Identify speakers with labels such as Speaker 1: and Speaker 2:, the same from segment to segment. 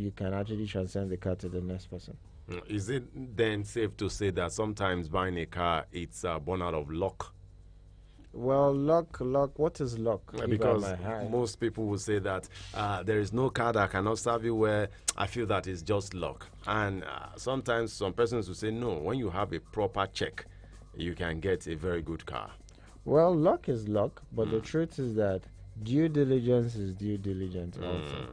Speaker 1: you can actually transfer the car to the next person.
Speaker 2: Is it then safe to say that sometimes buying a car, it's born out of luck?
Speaker 1: Well, luck. What is luck?
Speaker 2: Because most people will say that there is no car that cannot serve you, where I feel that it's just luck. And sometimes some persons will say, no, when you have a proper check, you can get a very good car.
Speaker 1: Well, luck is luck, but the truth is that due diligence is due diligence also.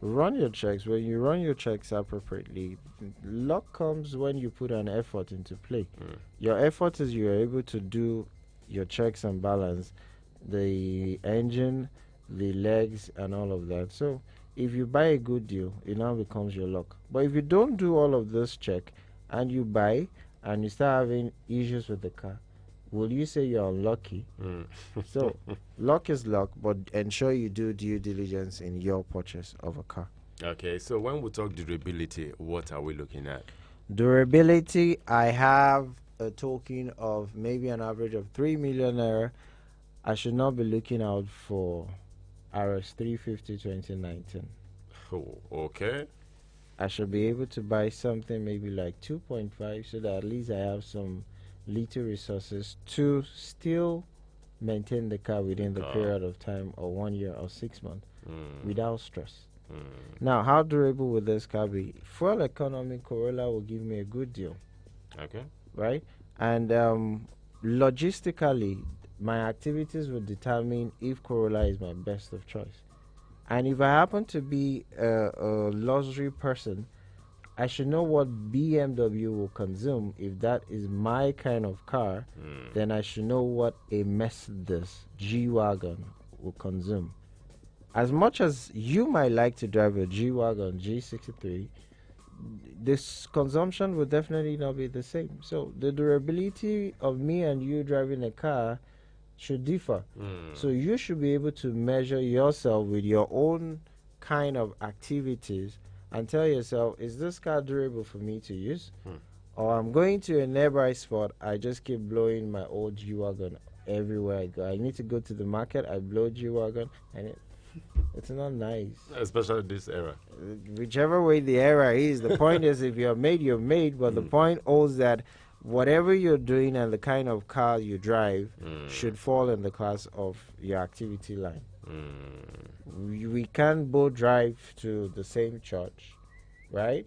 Speaker 1: Run your checks. When you run your checks appropriately, luck comes when you put an effort into play. Your effort is you're able to do your checks and balance, the engine, the legs, and all of that. So if you buy a good deal, it now becomes your luck. But if you don't do all of this check and you buy and you start having issues with the car, will you say you're unlucky? So luck is luck, but ensure you do due diligence in your purchase of a car.
Speaker 2: Okay, so when we talk durability, what are we looking at?
Speaker 1: Durability, I have a token of maybe an average of 3 million naira. I should not be looking out for RS 350 2019.
Speaker 2: Oh, okay.
Speaker 1: I should be able to buy something maybe like 2.5, so that at least I have some little resources to still maintain the car within the period of time, or 1 year or 6 months, without stress. Now, how durable will this car be? Fuel economy Corolla will give me a good deal.
Speaker 2: Okay.
Speaker 1: Right? And logistically, my activities will determine if Corolla is my best of choice. And if I happen to be a luxury person, I should know what BMW will consume. If that is my kind of car, then I should know what a Mercedes G-Wagon will consume. As much as you might like to drive a G-Wagon G63, this consumption will definitely not be the same. So the durability of me and you driving a car should differ. So you should be able to measure yourself with your own kind of activities and tell yourself, is this car durable for me to use? Or I'm going to a nearby spot, I just keep blowing my old G-Wagon everywhere I go. I need to go to the market, I blow G-Wagon, and it's not nice.
Speaker 2: Especially this era.
Speaker 1: Whichever way the era is, the point is, if you're made, but the point is that whatever you're doing and the kind of car you drive should fall in the class of your activity line. We can't both drive to the same church, right?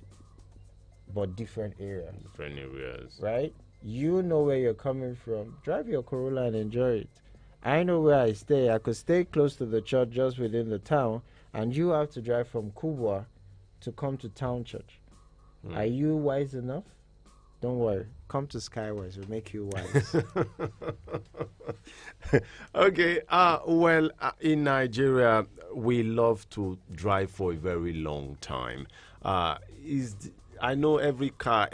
Speaker 1: But different areas.
Speaker 2: Different areas.
Speaker 1: Right? You know where you're coming from. Drive your Corolla and enjoy it. I know where I stay. I could stay close to the church just within the town, and you have to drive from Kubwa to come to town church. Are you wise enough? Don't worry. Come to Skywise. We'll make you wise.
Speaker 2: Okay. In Nigeria, we love to drive for a very long time. I know every car,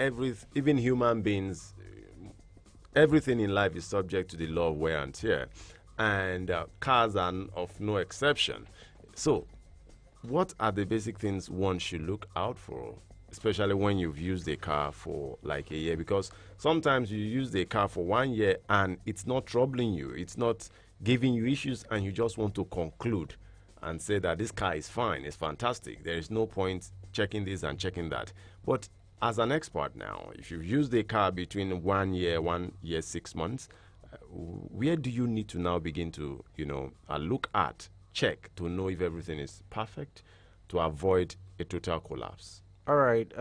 Speaker 2: even human beings, everything in life is subject to the law of wear and tear. And cars are of no exception. So, what are the basic things one should look out for, especially when you've used a car for like a year? Because sometimes you use the car for 1 year and it's not troubling you, it's not giving you issues, and you just want to conclude and say that this car is fine, it's fantastic. There is no point checking this and checking that. But as an expert now, if you've used a car between 1 year, 6 months, where do you need to now begin to, look at, check to know if everything is perfect to avoid a total collapse?
Speaker 1: All right.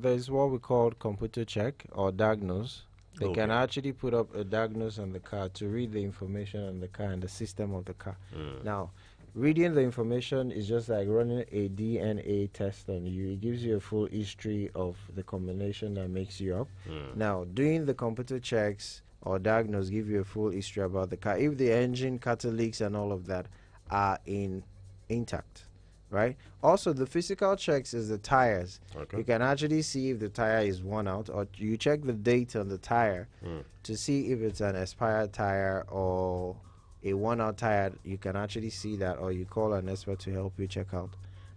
Speaker 1: There's what we call computer check or diagnose. They can actually put up a diagnose on the car to read the information on the car and the system of the car. Now, reading the information is just like running a DNA test on you. It gives you a full history of the combination that makes you up. Now, doing the computer checks or diagnose give you a full history about the car. If the engine, catalytics, and all of that are intact, right? Also, the physical checks is the tires. You can actually see if the tire is worn out, or you check the date on the tire to see if it's an expired tire or a worn out tire. You can actually see that, or you call an expert to help you check out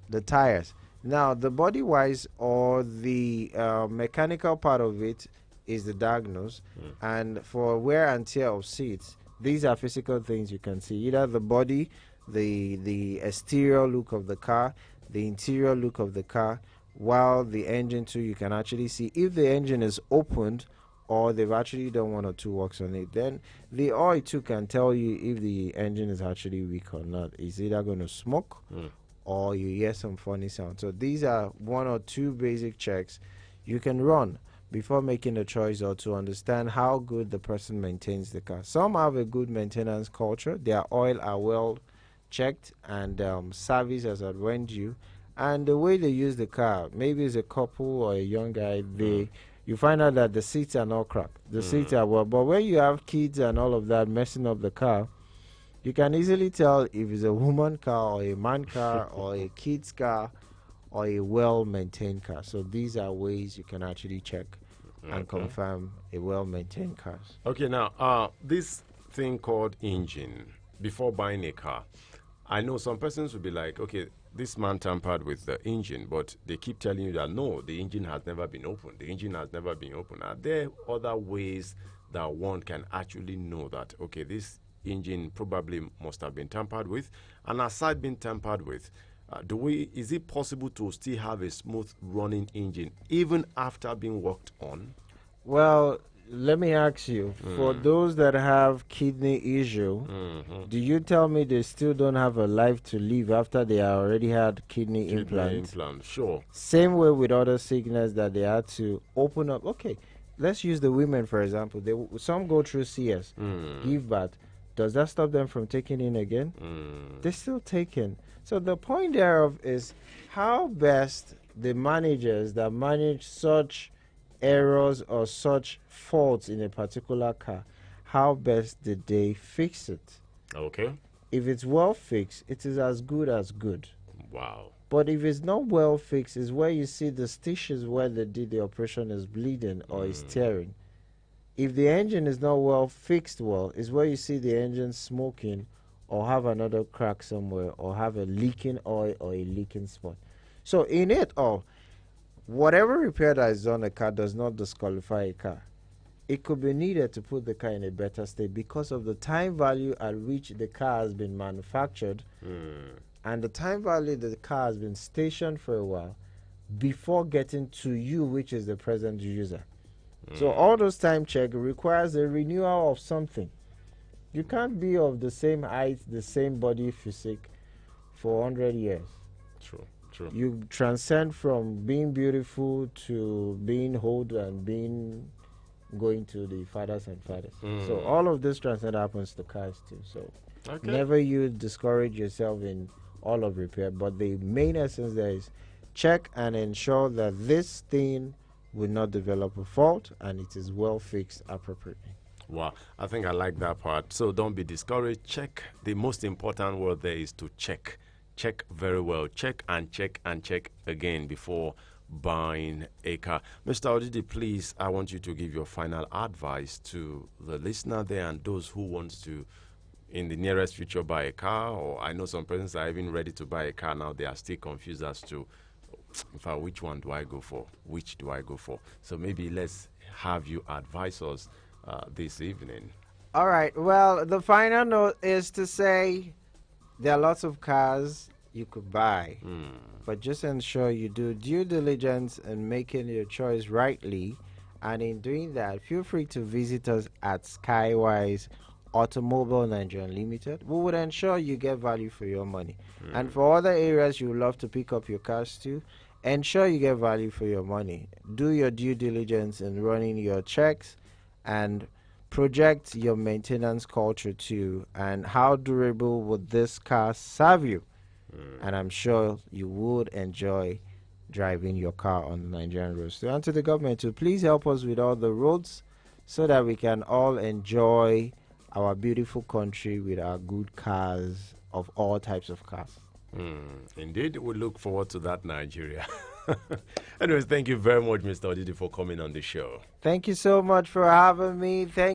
Speaker 1: the tires. Now, the body wise or the mechanical part of it is the diagnose, and for wear and tear of seats, these are physical things you can see, either the body, the exterior look of the car, the interior look of the car, while the engine too, you can actually see if the engine is opened or they've actually done one or two works on it. Then the oil too can tell you if the engine is actually weak or not. It's either going to smoke or you hear some funny sound. So these are one or two basic checks you can run before making a choice or to understand how good the person maintains the car. Some have a good maintenance culture. Their oil are well checked and service as at when due. And the way they use the car, maybe it's a couple or a young guy, you find out that the seats are not cracked. The seats are well. But when you have kids and all of that messing up the car, you can easily tell if it's a woman car or a man car or a kid's car or a well-maintained car. So these are ways you can actually check and confirm a well-maintained car.
Speaker 2: Okay, now, this thing called engine, before buying a car, I know some persons will be like, okay, this man tampered with the engine, but they keep telling you that, no, the engine has never been opened. The engine has never been opened. Are there other ways that one can actually know that, okay, this engine probably must have been tampered with? And aside being tampered with, is it possible to still have a smooth running engine even after being worked on?
Speaker 1: Well, let me ask you, for those that have kidney issue, do you tell me they still don't have a life to live after they already had kidney implants?
Speaker 2: Sure.
Speaker 1: Same way with other sickness that they had to open up. Okay, let's use the women for example. Some go through CS, give birth. Does that stop them from taking in again? They're still taking. So the point thereof is how best the managers that manage such errors or such faults in a particular car, how best did they fix it?
Speaker 2: Okay.
Speaker 1: If it's well fixed, it is as good as good.
Speaker 2: Wow.
Speaker 1: But if it's not well fixed, is where you see the stitches where they did the operation is bleeding or is tearing. If the engine is not well fixed is where you see the engine smoking or have another crack somewhere or have a leaking oil or a leaking spot. So in it all, whatever repair that is on a car does not disqualify a car. It could be needed to put the car in a better state because of the time value at which the car has been manufactured and the time value that the car has been stationed for a while before getting to you, which is the present user. So all those time check requires a renewal of something. You can't be of the same height, the same body physique for 100 years.
Speaker 2: True.
Speaker 1: You transcend from being beautiful to being old and going to the fathers and fathers. So all of this transcend happens to cars too. So never you discourage yourself in all of repair. But the main essence there is check and ensure that this thing will not develop a fault and it is well fixed appropriately.
Speaker 2: Wow, I think I like that part. So don't be discouraged. Check. The most important word there is to check. Check very well. Check and check and check again before buying a car. Mr. Odidi, please, I want you to give your final advice to the listener there and those who wants to, in the nearest future, buy a car. Or I know some persons are even ready to buy a car now. They are still confused as to, in fact, which one do I go for? Which do I go for? So maybe let's have you advise us this evening.
Speaker 1: All right. Well, the final note is to say there are lots of cars you could buy, but just ensure you do due diligence in making your choice rightly. And in doing that, feel free to visit us at Skywise Automobile Nigeria Limited. We would ensure you get value for your money. And for other areas you would love to pick up your cars to, ensure you get value for your money. Do your due diligence in running your checks and project your maintenance culture too, and how durable would this car serve you. And I'm sure you would enjoy driving your car on the Nigerian roads too. And to the government to please help us with all the roads so that we can all enjoy our beautiful country with our good cars of all types of cars.
Speaker 2: Indeed, we look forward to that, Nigeria. Anyways, thank you very much, Mr. Odidi, for coming on the show.
Speaker 1: Thank you so much for having me. Thank